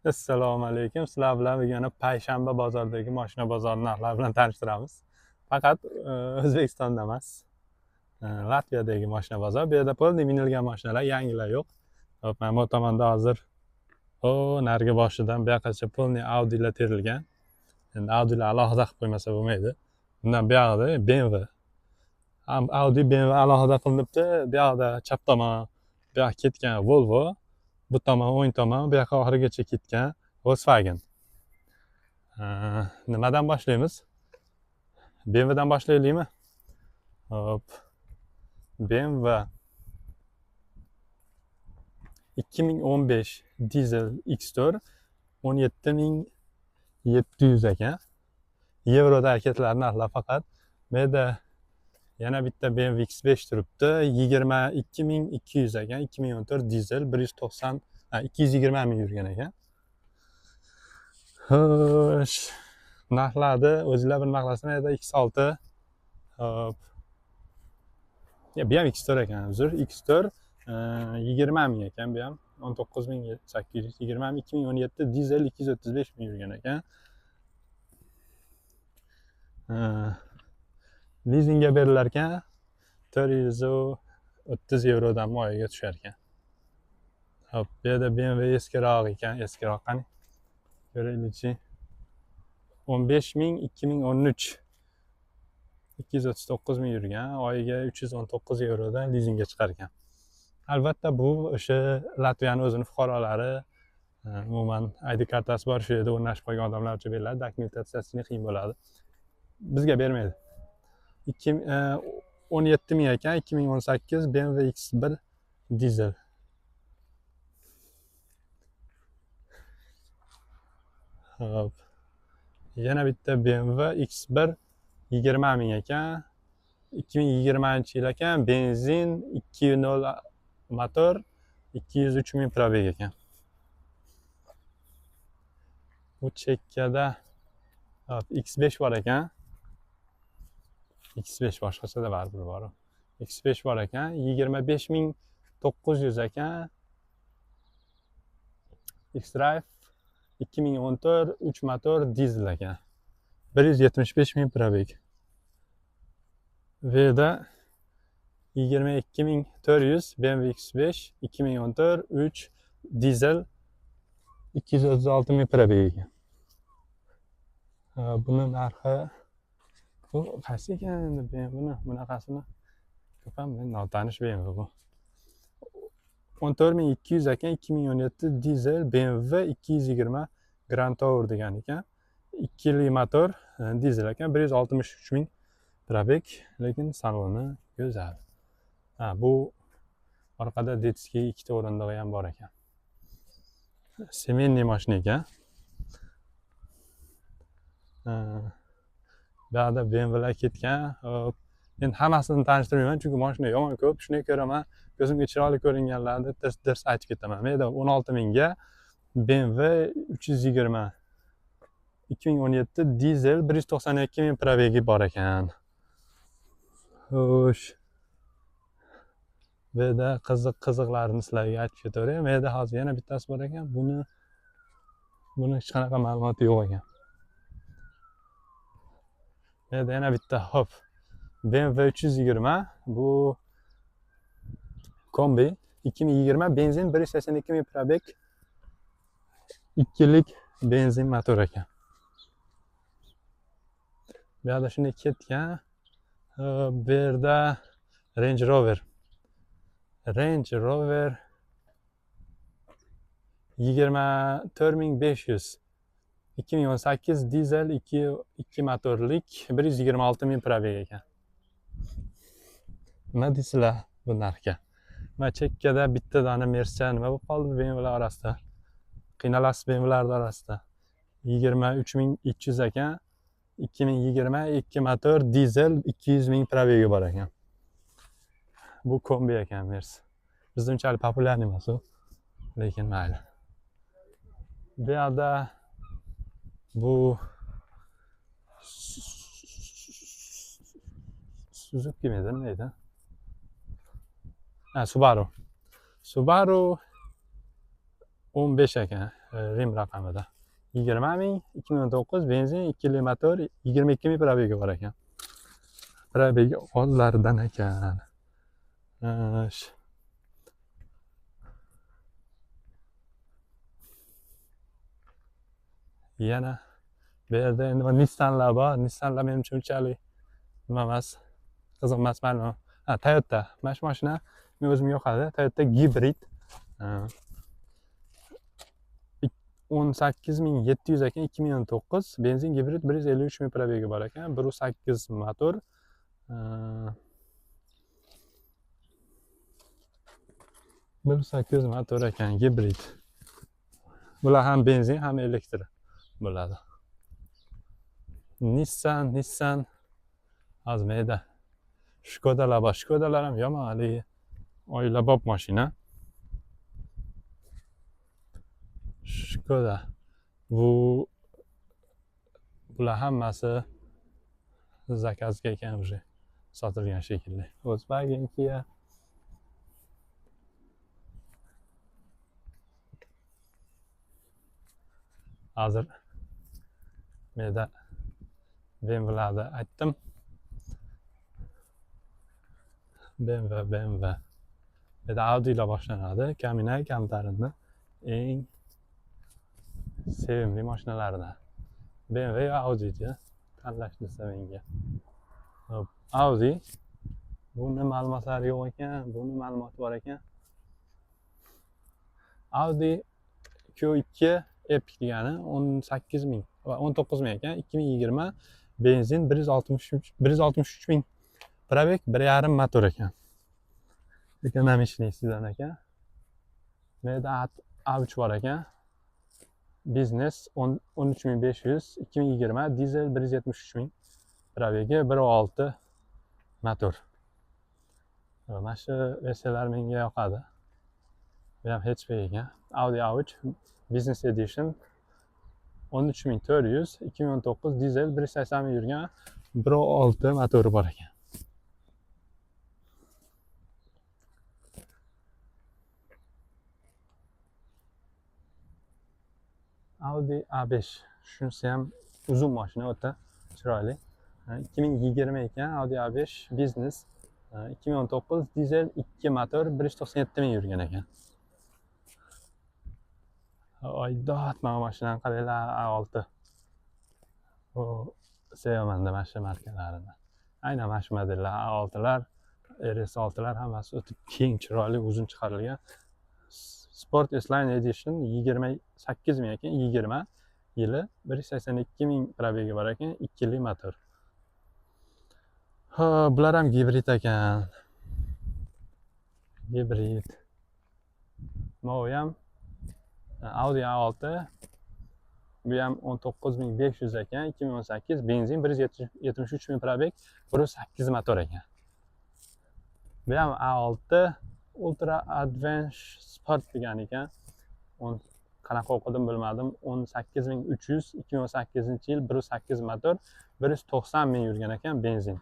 Assalomu alaykum. Sizlar bilan bugun payshanba bozoridagi mashina bozori narxlari bilan tanishtiramiz. Faqat O'zbekistonda emas, Latviyadagi mashina bozor. Bu yerda polniy minilgan mashinalar, yangilar yo'q. Hop, mana bu tomonda hozir narigi boshidan bu yoqqacha polniy Audi'lar terilgan. Endi Audi'lar alohida qilib qo'ymasa bo'lmaydi. Bundan bu yoqda BMW. Ham Audi, BMW alohida qilinibdi. Bu yoqda chap tomon, bu yoqqa ketgan Volvo. Bu tomon, o'ng tomon, bu yoqqa oxirigacha ketgan Volkswagen. Nimadan boshlaymiz? BMWdan boshlaylikmi? Hop. BMW 2015 dizel X4 17.700 ekan. Yevroda harakatlar narxlar faqat. Bu yerda yana bitta BMW X5 turibdi. 22.200 ekan. 2014 dizel 190 220 ming yurgan ekan. Xo'sh. Narxlarni o'zingizlar bir maqlasini yerda X6. Hop. Bu ham X4 ekan, uzr. X4 20 ming ekan, bu ham 19.800, 20 ming, 2017 dizel 235 ming yurgan ekan. Lizingga berilar ekan 430 yevrodan oyiga tushar ekan. Hop, bu yerda BMW eskiroq ekan, eskiroq qani. Ko'raylikchi. 15 ming 2013 239 ming yurgan, oyiga 319 yevrodan lizingga chiqar ekan. Albatta bu o'sha Latviyaning o'zini fuqarolari, umuman ID kartasi bor, shu yerda o'rnashib qolgan odamlar uchun beriladi, dokumentatsiyasi qiyin bo'ladi. Bizga bermaydi. 17 ming ekan, 2018 BMW X1 dizel. Hop. Yana bitta BMW X1 20 ming ekan. 2020 yil ekan, benzin 2.0 motor, 203 ming probeg ekan. Bu chekkada X5 bor ekan. X5 boshqachada baribir bor. X5 bor ekan, 25.900 ekan. X-Drive 2014 3 motor dizel ekan. 175 ming probeg. Bu yerda 22.400 BMW X5 2014 3 dizel 236 ming probeg ekan. Buni narxi bu qaysi ekan endi BMWni bunaqasini ko'pam men notanish BMW bu. 14.200 ekan, 2017 dizel BMW 220 Grand Tour degan ekan. 2 li motor dizel ekan, 163 ming probeg, lekin saloni go'zal. Bu orqada detskiy ikkita o'rindig'i ham bor ekan. Semenniy mashina ekan. Bu yerda BMWlar ketgan. Men hammasini tanishtirmayman, chunki mashina yomon ko'p. Shunga ko'ra men ko'zimga chiroyli ko'ringanlarni tez aytib ketaman. Menda 16 mingga BMW 320 2017 dizel 192 ming probegi bor ekan. Xo'sh. Bu yerda qiziqlarni sizlarga aytib ketaveray. Bu yerda hozir yana bittasi bor ekan. Buni hech qanaqa ma'lumoti yo'q ekan. Bu yerda yana bitta hop. BMW 320 bu kombi 2020 benzin 182 ming probeg, 2 lik benzin motor ekan. Bu yerda shunday ketgan. Bu yerda Range Rover 24.500 2018 dizel 2 motorlik 126 ming probeg ekan. Nima deysizlar bu narxga? Mana chekkada bitta dona Mercedes nima bo'lib qoldi BMWlar orasida? Qiynalasiz BMWlar orasida. 23.300 ekan. 2020 2 motor dizel 200 ming probegi bor ekan. Bu kombi ekan Mercedes. Bizda unchalik populyar emas u, lekin mayli. Bu yerda bu Suzuki neydi? Subaru 15 ekan. Rim raqamida 20 ming, 2019 benzin 2 motor 22 ming probegi bor ekan. Probegi ozlaridan ekan. Yana bu yerda endi Nissanlar bor. Nissanlar menimcha unchalik nima emas, qiziq emas ma'lum. Toyota. Mana shu mashina men o'zimga yoqadi. Toyota gibrid. 18.700 ekan, 2019 benzin gibrid 153 ming probegi bor ekan, 1.8 motor. 1.8 motor ekan, gibrid. Bular ham benzin, ham elektr bo'ladi. Nissan azmaydi. Shkodalar bor. Shkodalar ham yomon, haligi oilabop mashina. Shkoda. Bular hammasi zakazga ekan, уже sotilgan shekilli. Volkswagen, Kia. Hozir menda BMW'larda aytdim. BMW. Menda Audi'lar boshlanadi. Kamina kamtarinni eng sevimli mashinalaridan. BMW va Audi'ni tanlash desa menga. Audi buni ma'lumotlari yo'q ekan, buni ma'lumoti bor ekan. Audi Q2 Epic degani 18 ming va 19 ming ekan, 2020 benzin 163 ming probeg, 1.5 motor ekan. Ekonomishniy sedan ekan. Menda A3 bor ekan. Biznes 13.500, 2020 dizel 173 ming probegi, 1.6 motor. Mana shu versiyalar menga yoqadi. Bu ham hatchback ekan. Audi A3 Business Edition 13.400, 2019 dizel 180 ming yurgan, 1.6 motori bor ekan. Audi A5 shunisi ham uzun mashina, o'ta chiroyli. 2020 ekan, Audi A5 Business 2019 dizel 2 motor 197 ming yurgan ekan. Oydod mana mashinani qaranglar, A6. Sevamanda mana shu markalarni. Aynan mana shu modellar A6lar, RS6lar hammasi o'ta keng, chiroyli, uzun chiqarilgan. Sport S-Line Edition 28 ming ekan, 20 yili 182 ming probegi bor ekan, 2 motor. Bular ham gibrid ekan. Gibrid. Bu ham Audi A6. Bu ham 19.500 ekan, 2018 benzin 173 ming probeg, 1.8 motor ekan. Bu ham A6 Ultra Advance Sport degan ekan. Qanaqa o'qidim bilmadim. 18.300, 2018-yil 1.8 motor, 190 ming yurgan ekan, benzin.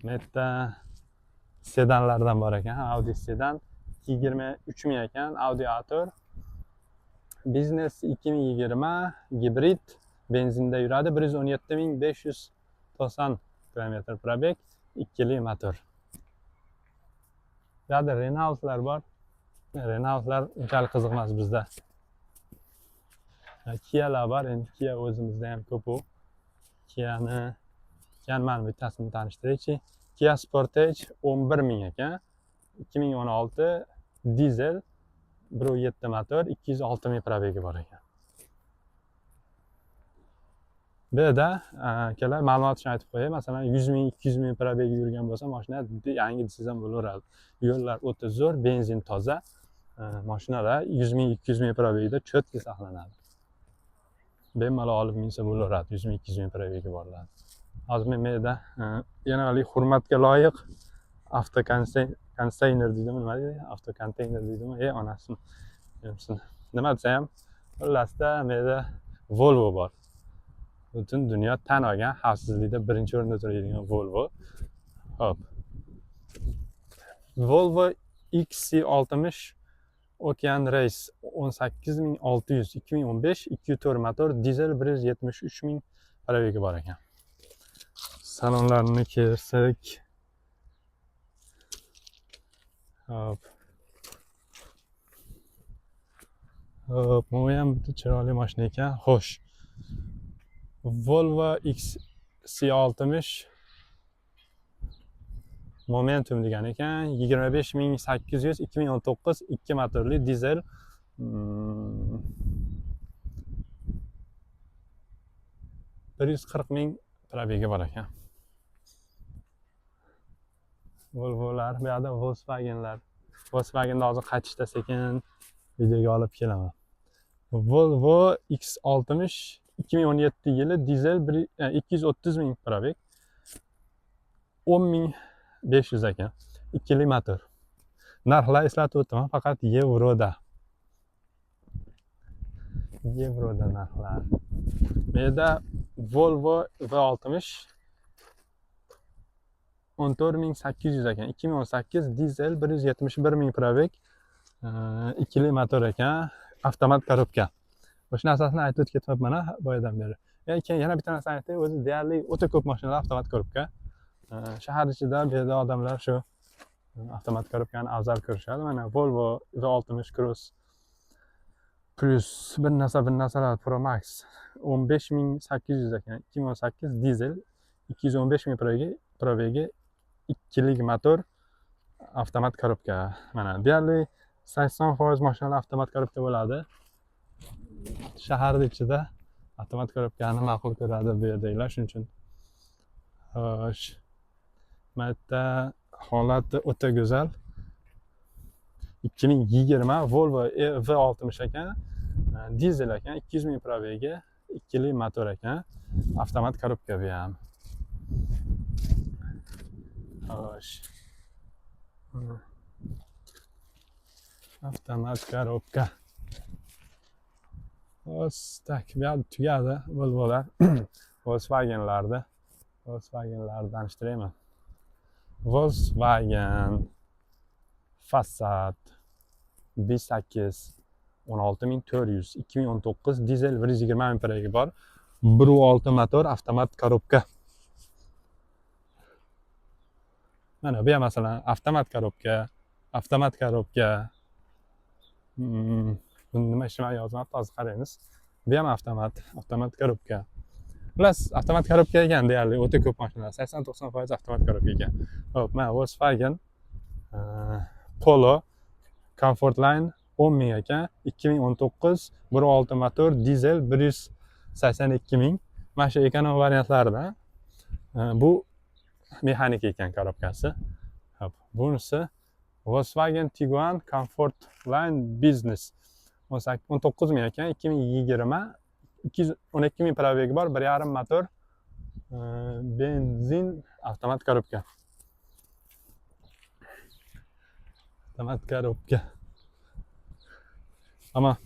Menda sedanlardan bor ekan, Audi sedan 23 ming ekan, Audi A4 Business 2020 gibrid benzinda yuradi, 117.590 km probeg, 2 motor. Bu yerda Renault'lar bor. Renault'lar unchalik qiziq emas bizda. Kia'lar bor, endi Kia o'zimizda ham ko'p u. Kia'ni mana bittasini tanishtiraychi. Kia Sportage 11 ming ekan, 2016 dizel 1.7 motor, 206 ming probegi bor ekan. Bu yerda akalar ma'lumot uchun aytib qo'yay, masalan 100 ming, 200 ming probegi yurgan bo'lsa, mashina yangi desangiz ham bo'laveradi. Yo'llar o'ta zo'r, benzin toza. Mashinalar 100 ming, 200 ming probegida cho'tki saqlanadi. Bemalol olib minsa bo'laveradi, 100 ming, 200 ming probegi borlar. Hozir men yerda yana hurmatga loyiq avtokonteyner deydimi, nima deydi? Avtokonteyner deydimi? Onasini. Nima desam, xullasda menda Volvo bor. Butun dunyo tan olgan xavfsizlikda birinchi o'rinda turadigan Volvo. Hop. Volvo XC60 Okean Race 18600 2015 204 motor dizel 173 ming probegi bor ekan. Salonlarini ko'rsak, hop. Hop, bu ham chiroyli mashina ekan. Xo'sh. Volvo XC60 Momentum degan ekan. 25800 2019 2 motorli dizel 140 ming probegi bor ekan. Volvolar, bu yerda Volkswagenlar. Volkswagenni hozir qaytishda sekin videoga olib kelaman. Volvo X60 2017 yili dizel 230 ming probeg. 10.500 ekan. 2 motor. Narxlar eslatib o'taman, faqat yevroda. Yevroda narxlar. Bu yerda Volvo V60 14.800 ekan. 2018 dizel 171 ming probeg. 2 motor ekan. Avtomat korobka. O'sha narsasini aytib o'tib ketmayapman boyadan beri. Keyin yana bitta narsani aytay, o'zi deyarli o'ta ko'p mashinalar avtomat korobka. Shahar ichida bu yerda odamlar shu avtomat korobkani afzal ko'rishadi. Mana Volvo V60 Cross plus bir narsalar Pro Max 15.800 ekan. 2018 dizel 215 ming probegi 2 motor avtomat korobka. Mana deyarli 80% mashinalar avtomat korobka bo'ladi. Shahar ichida avtomat korobkani ma'qul ko'radi bu yerdagilar, shuning uchun. Xo'sh. Mana holati o'ta go'zal. 2020 Volvo V60 ekan. Dizel ekan, 200 ming probegi, 2 motor ekan. Avtomat korobka bu ham. Xo'sh. Avtomat korobka. Tak, bu yerda tugadi Volvolar. Volkswagenlarni tanishtirayman. Volkswagen Passat B8 16400 2019 dizel 120 ming probegi bor. 1.6 motor avtomat korobka. Mana bu ham masalan avtomat korobka. Nima ishimga yozmabdi, hozir qaraymiz. Bu ham avtomat korobka. Plus avtomat korobka ekan deyarli o'ta ko'p mashinalar 80-90% avtomat korobka ekan. Hop, mana Volkswagen Polo Comfortline 10 ming ekan. 2019 1.6 motor dizel 182 ming. Mana shu ekonom variantlarida. Bu mexanik ekan korobkasi. Hop, bunisi Volkswagen Tiguan Comfortline Business 19 ming ekan. 2020 212 ming probegi bor, 1.5 motor benzin avtomat korobka. Ammo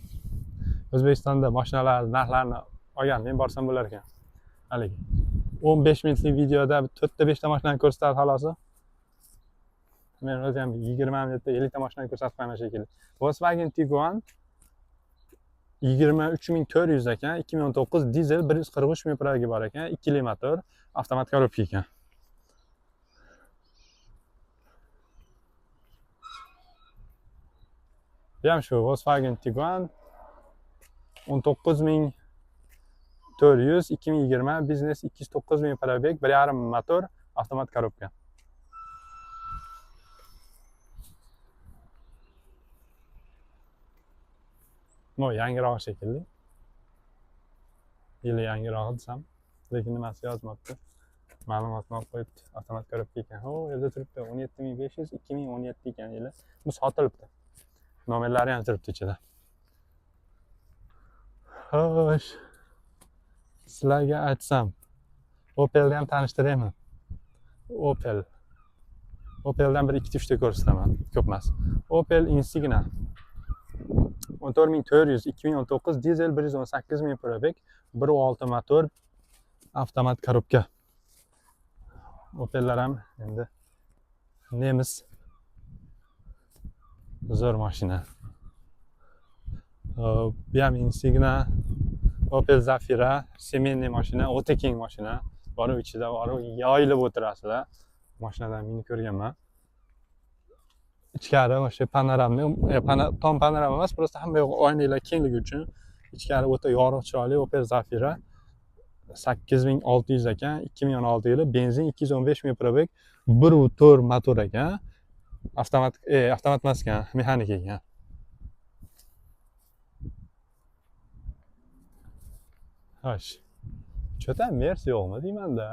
O'zbekistonda mashinalar narxlarini olgan men borsam bo'lar ekan. Haligi 15 minutlik videoda 4-5 ta mashinani ko'rsatadi xolos. Men o'zim 20 minutda 50 ta mashinani ko'rsatib qo'yaman shekilli. Volkswagen Tiguan 23400 ekan. 2019 dizel 143 ming probegi bor ekan. 2 motor avtomat korobka ekan. Bu ham shu Volkswagen Tiguan 19400 2020 biznes 209 ming probeg 1.5 motor avtomat korobka. Bu yangiroq shekilli. Yili yangiroq desam, lekin nimasi yozmabdi. Ma'lumotni olib qo'yibdi. Avtomat korobka ekan. O, yerda turibdi 17500 2017 ekan yili. Bu sotilibdi. Nomerlari ham turibdi ichida. Xo'sh. Sizlarga aytsam, Opelni ham tanishtirayman. Opeldan bir 2-3 ta ko'rsataman, ko'p emas. Opel Insignia 14400 2019 dizel 118 ming probeg 1.6 motor avtomat korobka. Opellar ham endi nemis zo'r mashina. Bu ham Insigna, Opel Zafira, semenniy mashina, o'ta keng mashina. Borib ichida borib yoyilib o'tirasizlar. Mashinadan meni ko'rganman. Ichkari o'sha panoramli, tom panorama emas, просто hamma yoq oynalar kengligi uchun ichkari o'ta yorug', chiroyli Opel Zafira 8600 ekan, 2016 yili, benzin 215 ming probeg, 1.4 motor ekan. Avtomat emas ekan, mexanik ekan. Xo'sh. Cho'ta Mers yo'qmi deyman-da.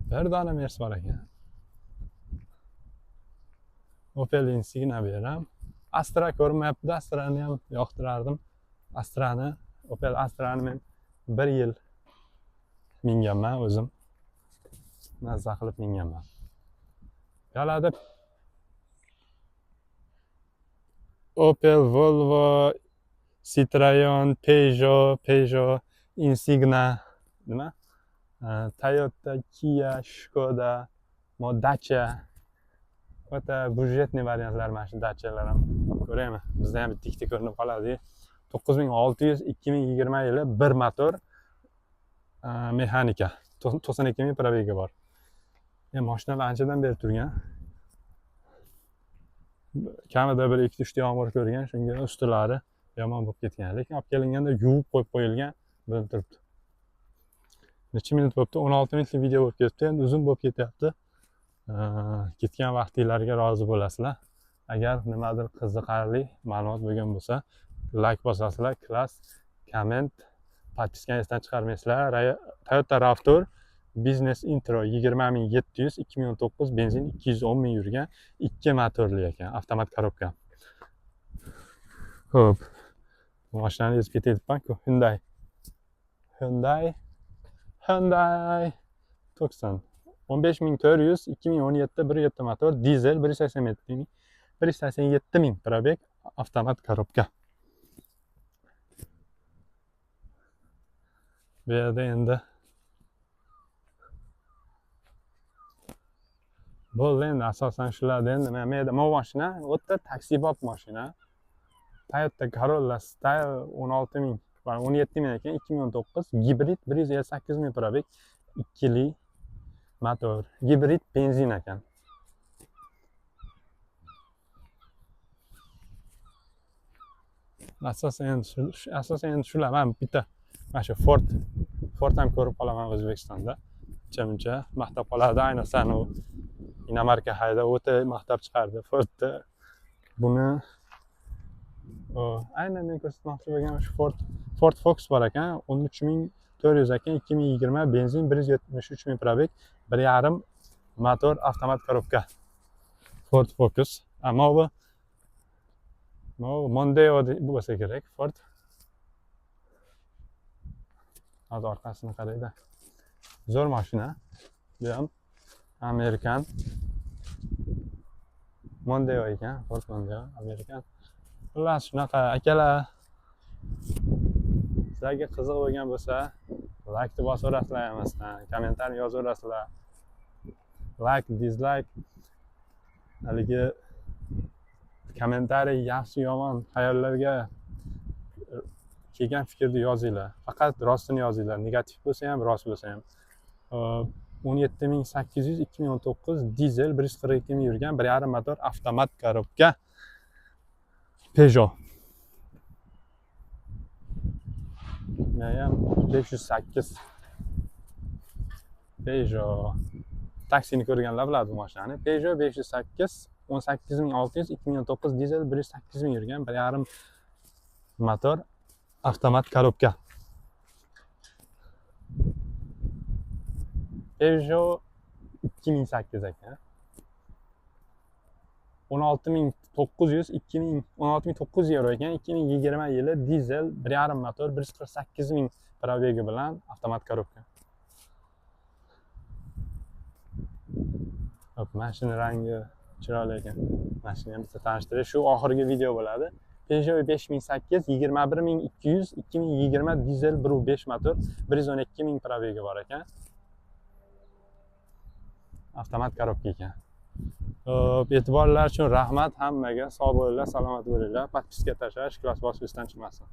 Bir dona Mers bor ekan. Opel Insigna beram. Astra ko'rmayapti, Astrani ham yoqtirardim. Astrani, Opel Astrani men 1 yil minganman o'zim. Mazza qilib minganman. Yo'lada Opel, Volvo, Citroen, Peugeot, Insigna, nima? Toyota, Kia, Skoda, Dacia. O'ta budjetli variantlar mana shu Dacialar ham. Ko'raymi? Bizda ham bitta ko'rinib qoladi. 9600 2020 yili 1 motor mexanika. 92 ming probegi bor. Mashinalar anchadan beri turgan. Kamida bir 2-3 yomg'ir ko'rgan, shunga ustilari yomon bo'lib ketgan. Lekin olib kelinganda yuvib qo'yib qo'yilgan, bilinib turibdi. Necha minut bo'libdi? 16 minutlik video bo'lib ketibdi. Endi uzun bo'lib ketyapti. Ketgan vaqtinglarga rozi bo'lasizlar. Agar nimadir qiziqarli ma'lumot bo'lgan bo'lsa, like bosasizlar, klass, komment, podpiskani esdan chiqarmaysizlar. Toyota RAV4 Business Intro 20700 2019 benzin 210 ming yurgan, 2 motorli ekan, avtomat korobka. Xo'p. Bu mashinani ezib ketayapman-ku. Hyundai Tucson 15400 2017 1.7 motor, dizel 187 ming probeg, avtomat korobka. Bu yerda endi bo'ldi, endi asosan shularda. Endi men bu mashina o'ta taksibop mashina. Toyota Corolla Style 16 ming, 17 ming ekan, 2019 gibrid 158 ming probeg, 2 li motor, gibrid benzin ekan. Asosan shular. Men bitta mana shu Ford ham ko'rib qolaman O'zbekistonda. Muncha maqtab qoladi, ayniqsa u inomarka hayda o'ta maqtab chiqardi Fordni. Buni aynan men ko'rsatmoqchi bo'lgan shu Ford Focus bor ekan, 13400 ekan, 2020 benzin 173 ming probeg, 1.5 motor, avtomat korobka. Ford Focus. Ammo bu Mondeo bo'lsa kerak, Ford. Hozir orqasini qaraydi. Zo'r mashina. Bu ham Amerikan Mondeo ekan, Ford Mondeo, Amerikan. Xullas shunaqa akalar. Sizlarga qiziq bo'lgan bo'lsa, like bosaverasizlar emasdan, kommentariy yozaverasizlar. Like, dislike, haligi kommentariy yaxshi yomon xayollarga kelgan fikrni yozinglar. Faqat rostini yozinglar. Negativ bo'lsa ham, rost bo'lsa ham. 17800 2019 dizel 142 ming yurgan, 1.5 motor, avtomat korobka. Peugeot. Men 508 Peugeot. Taksini ko'rganlar biladi bu mashinani. Peugeot 508 18600 2019 dizel 108 ming yurgan, 1.5 motor, avtomat korobka. Peugeot 2008 ekan. 16900 euro ekan, 2020 yili, dizel 1.5 motor, 148 ming probegi bilan, avtomat korobka. Hop, mashina rangi chiroyli ekan. Mashinani bitta tanishtirish, shu oxirgi video bo'ladi. Peugeot 5008 21200 2020 dizel 1.5 motor, 112 ming probegi bor ekan. Avtomat korobka ekan. E'tiborlar uchun rahmat hammaga. Sog' bo'linglar, salomat bo'linglar. Podpiska tashlash, klass bosqichdan chiqmasin.